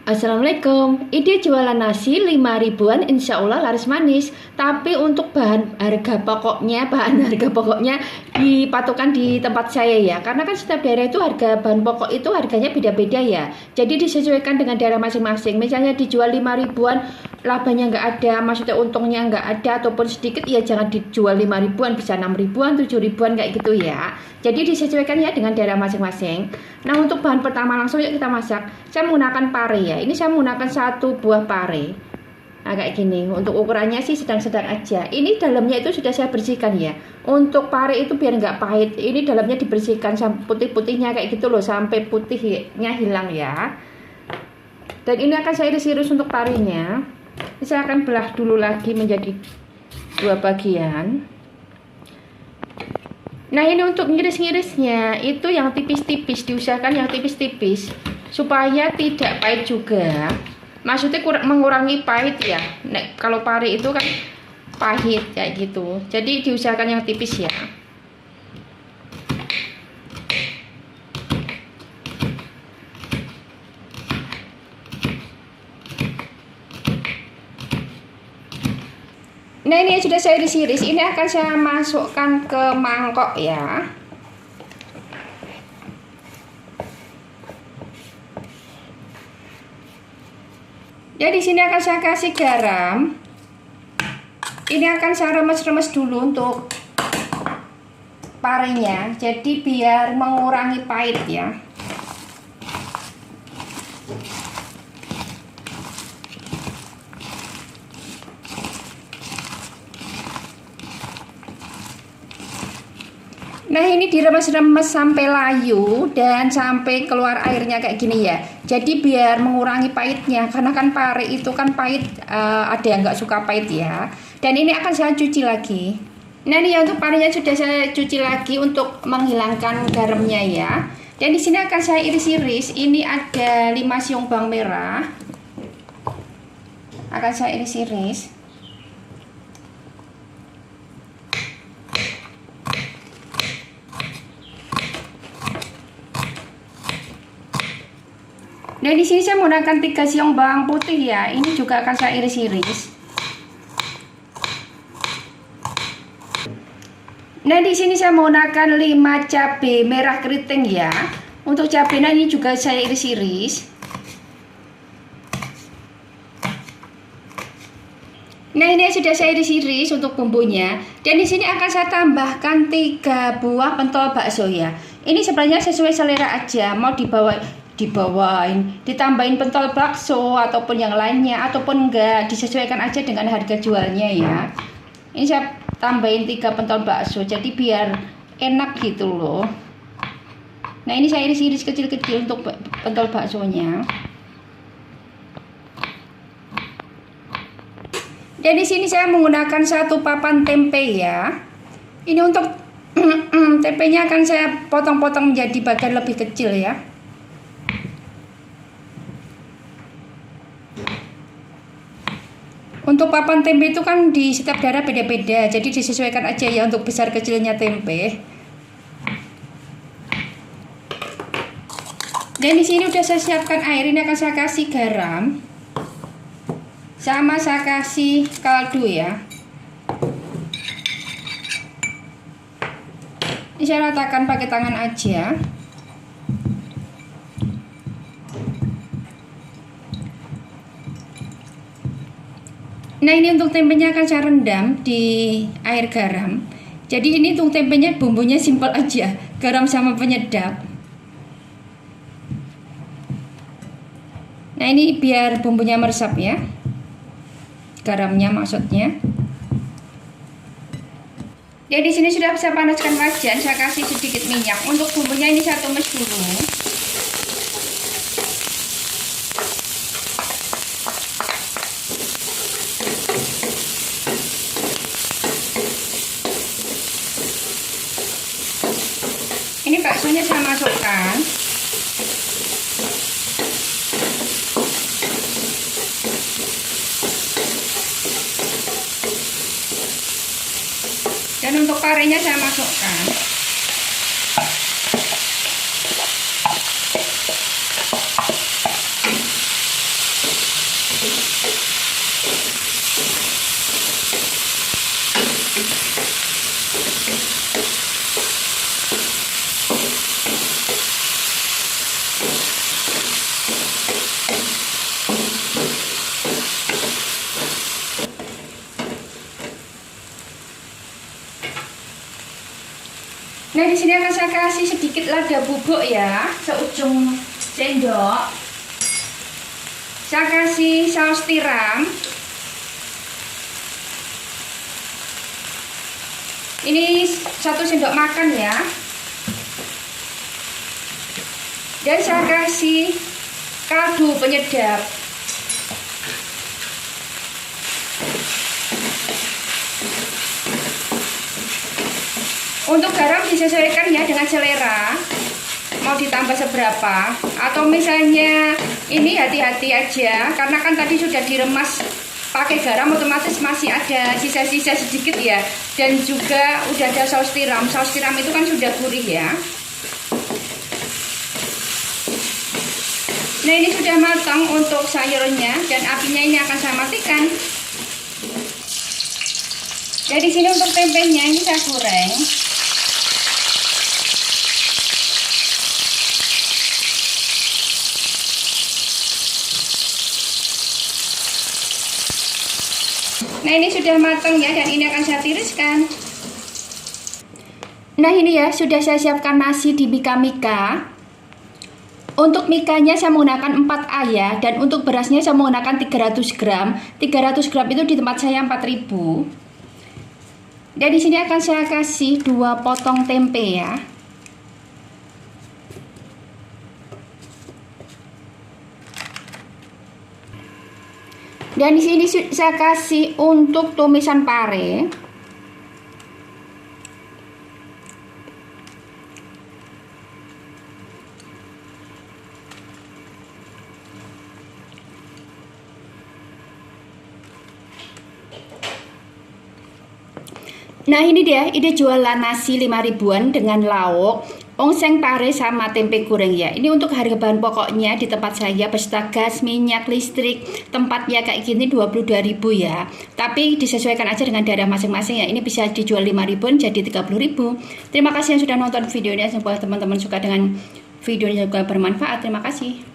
Assalamualaikum, ide jualan nasi 5 ribuan insya Allah laris manis. Tapi untuk bahan harga pokoknya dipatokan di tempat saya ya. Karena kan setiap daerah itu harga bahan pokok itu harganya beda-beda ya. Jadi disesuaikan dengan daerah masing-masing. Misalnya dijual 5 ribuan, labanya nggak ada, maksudnya untungnya nggak ada ataupun sedikit, ya jangan dijual 5 ribuan, bisa 6 ribuan, 7 ribuan kayak gitu ya. Jadi disesuaikan ya dengan daerah masing-masing. Nah, untuk bahan pertama langsung yuk kita masak. Saya menggunakan pare ya. Ini saya menggunakan 1 buah pare. Nah, kayak gini. Untuk ukurannya sih sedang-sedang aja. Ini dalamnya itu sudah saya bersihkan ya. Untuk pare itu biar nggak pahit, ini dalamnya dibersihkan sampai putih-putihnya kayak gitu loh, sampai putihnya hilang ya. Dan ini akan saya iris-iris untuk parenya. Saya akan belah dulu lagi menjadi 2 bagian. Nah, ini untuk ngiris-ngirisnya itu yang tipis-tipis, diusahakan yang tipis-tipis supaya tidak pahit juga. Maksudnya mengurangi pahit ya. Nah, kalau pare itu kan pahit kayak gitu. Jadi diusahakan yang tipis ya. Nah, ini sudah saya iris-iris. Ini akan saya masukkan ke mangkok ya. Ya, di sini akan saya kasih garam. Ini akan saya remes-remes dulu untuk parenya. Jadi biar mengurangi pahit ya. Nah, ini diremes-remes sampai layu dan sampai keluar airnya kayak gini ya. Jadi biar mengurangi pahitnya, karena kan pare itu kan pahit, ada yang nggak suka pahit ya. Dan ini akan saya cuci lagi. Nah, ini ya, untuk parenya sudah saya cuci lagi untuk menghilangkan garamnya ya. Dan di sini akan saya iris-iris. Ini ada 5 siung bawang merah. Akan saya iris-iris. Nah, di sini saya menggunakan 3 siung bawang putih ya. Ini juga akan saya iris-iris. Nah, di sini saya menggunakan 5 cabai merah keriting ya. Untuk cabenya ini juga saya iris-iris. Nah, ini sudah saya iris-iris untuk bumbunya. Dan di sini akan saya tambahkan 3 buah pentol bakso ya. Ini sebenarnya sesuai selera aja, mau ditambahin pentol bakso ataupun yang lainnya, ataupun enggak, disesuaikan aja dengan harga jualnya ya. Ini saya tambahin 3 pentol bakso, jadi biar enak gitu loh. Nah, ini saya iris-iris kecil-kecil untuk pentol baksonya. Dan di sini saya menggunakan 1 papan tempe ya. Ini untuk tempenya akan saya potong-potong menjadi bagian lebih kecil ya. Untuk papan tempe itu kan di setiap daerah beda-beda, jadi disesuaikan aja ya untuk besar kecilnya tempe. Dan di sini udah saya siapkan air, ini akan saya kasih garam. Sama saya kasih kaldu ya. Ini saya ratakan pakai tangan aja. Nah, ini untuk tempenya akan saya rendam di air garam. Jadi ini untuk tempenya bumbunya simpel aja, garam sama penyedap. Nah, ini biar bumbunya meresap ya, garamnya maksudnya. Ya, di sini sudah saya panaskan wajan, saya kasih sedikit minyak. Untuk bumbunya ini saya tumis dulu. Ini baksonya saya masukkan. Dan untuk parenya saya masukkan. Nah, di sini akan saya kasih sedikit lada bubuk ya, seujung sendok. Saya kasih saus tiram. Ini 1 sendok makan ya. Dan saya kasih kaldu penyedap. Untuk garam disesuaikan ya dengan selera, mau ditambah seberapa, atau misalnya ini hati-hati aja karena kan tadi sudah diremas pakai garam, otomatis masih ada sisa-sisa sedikit ya. Dan juga udah ada saus tiram itu kan sudah gurih ya. Nah, ini sudah matang untuk sayurnya dan apinya ini akan saya matikan. Jadi sini untuk tempenya ini saya goreng. Nah, ini sudah matang ya, dan ini akan saya tiriskan. Nah, ini ya, sudah saya siapkan nasi di mika-mika. Untuk mikanya saya menggunakan 4A ya, dan untuk berasnya saya menggunakan 300 gram. 300 gram itu di tempat saya 4.000. Dan di sini akan saya kasih 2 potong tempe ya. Dan di sini saya kasih untuk tumisan pare. Nah, ini dia, ide jualan nasi 5 ribuan dengan lauk, ongseng pare sama tempe goreng ya. Ini untuk harga bahan pokoknya di tempat saya beserta gas, minyak, listrik, tempatnya kayak gini 22.000 ya. Tapi disesuaikan aja dengan daerah masing-masing ya. Ini bisa dijual 5 ribuan jadi 30.000. Terima kasih yang sudah nonton videonya. Semoga teman-teman suka dengan videonya juga bermanfaat. Terima kasih.